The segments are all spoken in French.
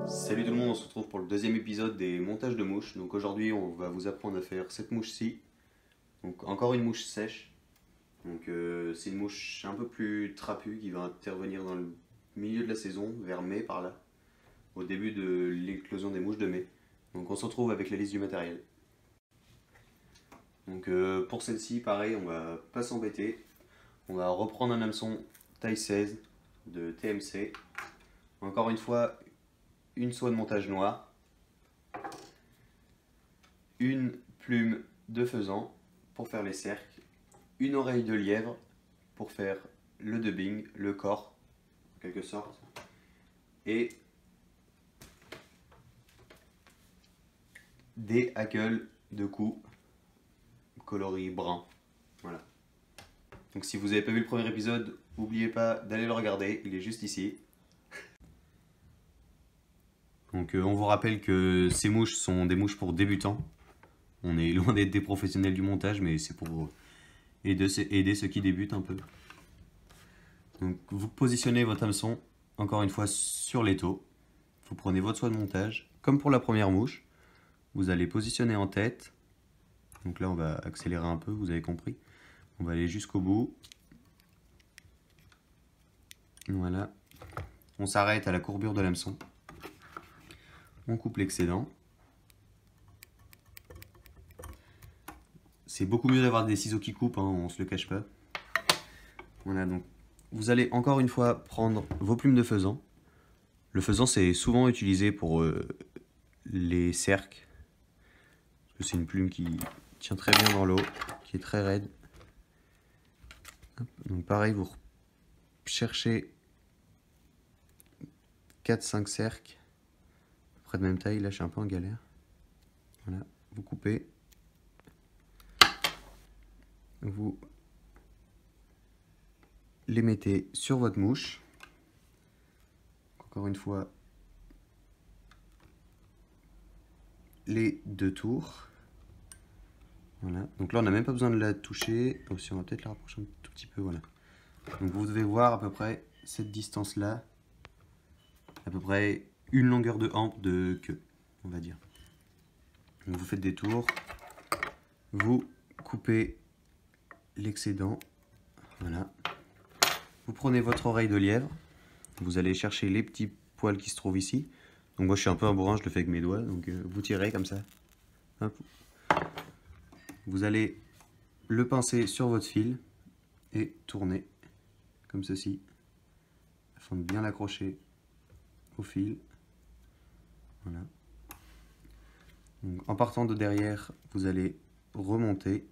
Salut tout le monde, on se retrouve pour le deuxième épisode des montages de mouches. Donc aujourd'hui on va vous apprendre à faire cette mouche-ci. Donc encore une mouche sèche. Donc c'est une mouche un peu plus trapue qui va intervenir dans le milieu de la saison, vers mai par là, au début de l'éclosion des mouches de mai. Donc on se retrouve avec la liste du matériel. Donc pour celle-ci pareil, on va pas s'embêter. On va reprendre un hameçon taille 16 de TMC. Encore une fois, une soie de montage noire, une plume de faisan pour faire les cercles, une oreille de lièvre pour faire le dubbing, le corps en quelque sorte, et des hackles de cou coloris brun. Voilà. Donc si vous n'avez pas vu le premier épisode, n'oubliez pas d'aller le regarder, il est juste ici. Donc on vous rappelle que ces mouches sont des mouches pour débutants. On est loin d'être des professionnels du montage, mais c'est pour aider ceux qui débutent un peu. Donc vous positionnez votre hameçon, encore une fois, sur l'étau. Vous prenez votre soie de montage, comme pour la première mouche. Vous allez positionner en tête. Donc là on va accélérer un peu, vous avez compris. On va aller jusqu'au bout. Voilà. On s'arrête à la courbure de l'hameçon. On coupe l'excédent. C'est beaucoup mieux d'avoir des ciseaux qui coupent, hein, on se le cache pas. Voilà, donc vous allez encore une fois prendre vos plumes de faisan. Le faisan c'est souvent utilisé pour les cercles. Parce que c'est une plume qui tient très bien dans l'eau, qui est très raide. Hop, donc pareil, vous cherchez 4-5 cercles, à peu près de même taille. Là je suis un peu en galère. Voilà, vous coupez. Vous les mettez sur votre mouche. Encore une fois, les deux tours. Voilà. Donc là, on n'a même pas besoin de la toucher. Aussi, on va peut-être la rapprocher un tout petit peu. Voilà. Donc vous devez voir à peu près cette distance-là. À peu près une longueur de hampe de queue, on va dire. Donc vous faites des tours. Vous coupez l'excédent. Voilà. Vous prenez votre oreille de lièvre. Vous allez chercher les petits poils qui se trouvent ici. Donc moi je suis un peu un bourrin, je le fais avec mes doigts. Donc vous tirez comme ça. Hop. Vous allez le pincer sur votre fil et tourner comme ceci afin de bien l'accrocher au fil. Voilà. Donc, en partant de derrière, vous allez remonter.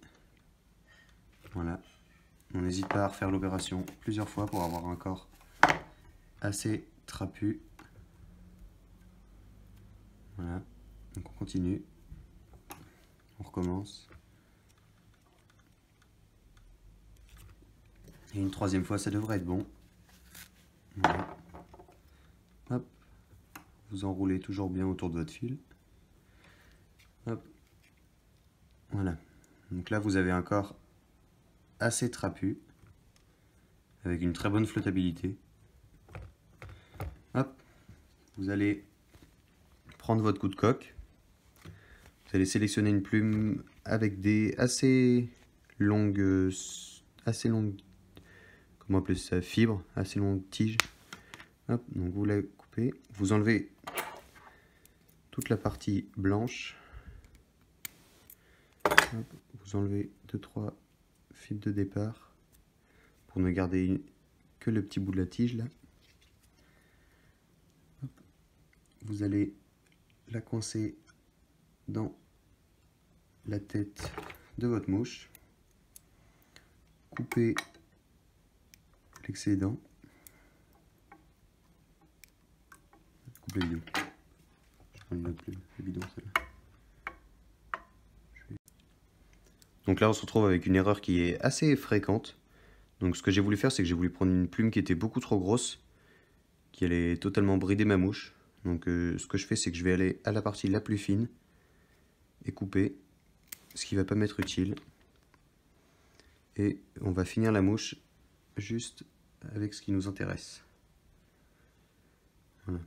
Voilà. On n'hésite pas à refaire l'opération plusieurs fois pour avoir un corps assez trapu. Voilà. Donc on continue. On recommence. Et une troisième fois, ça devrait être bon. Voilà. Hop. Vous enroulez toujours bien autour de votre fil. Hop. Voilà. Donc là, vous avez un corps assez trapu, avec une très bonne flottabilité. Hop. Vous allez prendre votre coup de coque. Vous allez sélectionner une plume avec des assez longues, comment appeler ça, fibres, assez longues tiges. Hop, donc vous la coupez, vous enlevez toute la partie blanche. Hop, vous enlevez 2-3 fils de départ pour ne garder que le petit bout de la tige là. Hop, vous allez la coincer dans la tête de votre mouche. Coupez l'excédent. Coupe le bidon. Je prends une autre plume, le bidon celle-là. Donc là on se retrouve avec une erreur qui est assez fréquente. Donc ce que j'ai voulu faire, c'est que j'ai voulu prendre une plume qui était beaucoup trop grosse, qui allait totalement brider ma mouche. Donc ce que je fais, c'est que je vais aller à la partie la plus fine et couper, ce qui ne va pas m'être utile. Et on va finir la mouche juste avec ce qui nous intéresse. Voilà.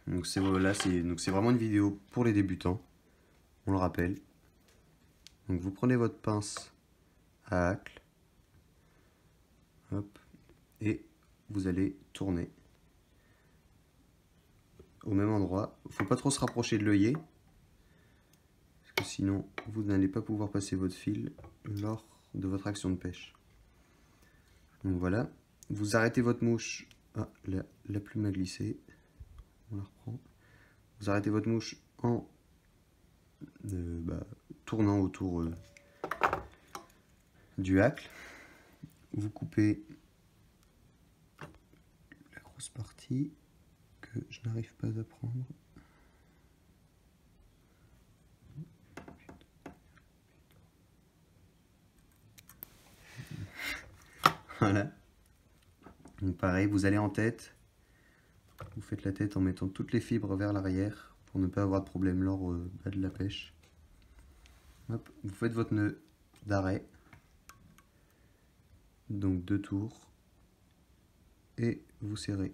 Donc c'est vraiment une vidéo pour les débutants, on le rappelle. Donc vous prenez votre pince à hacle, hop, et vous allez tourner au même endroit. Il ne faut pas trop se rapprocher de l'œillet, parce que sinon vous n'allez pas pouvoir passer votre fil lors de votre action de pêche. Donc voilà, vous arrêtez votre mouche. Ah, la plume a glissé. On la reprend. Vous arrêtez votre mouche en tournant autour du hacle. Vous coupez la grosse partie que je n'arrive pas à prendre. Voilà. Donc pareil, vous allez en tête. Vous faites la tête en mettant toutes les fibres vers l'arrière pour ne pas avoir de problème lors de la pêche. Hop, vous faites votre nœud d'arrêt. Donc 2 tours. Et vous serrez.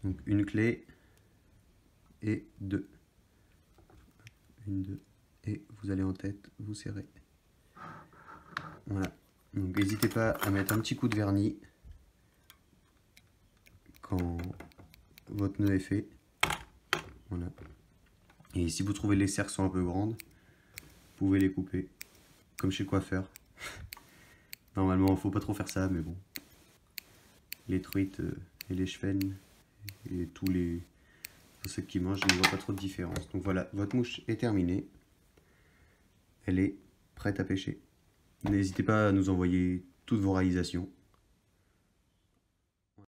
Donc une clé et 2. 1, 2. Et vous allez en tête, vous serrez. Voilà. Donc n'hésitez pas à mettre un petit coup de vernis quand votre nœud est fait. Voilà. Et si vous trouvez les cercles sont un peu grandes, vous pouvez les couper, comme chez le coiffeur. Normalement, il ne faut pas trop faire ça, mais bon. Les truites et les chevennes et tous les insectes qui mangent, je ne vois pas trop de différence. Donc voilà, votre mouche est terminée. Elle est prête à pêcher. N'hésitez pas à nous envoyer toutes vos réalisations.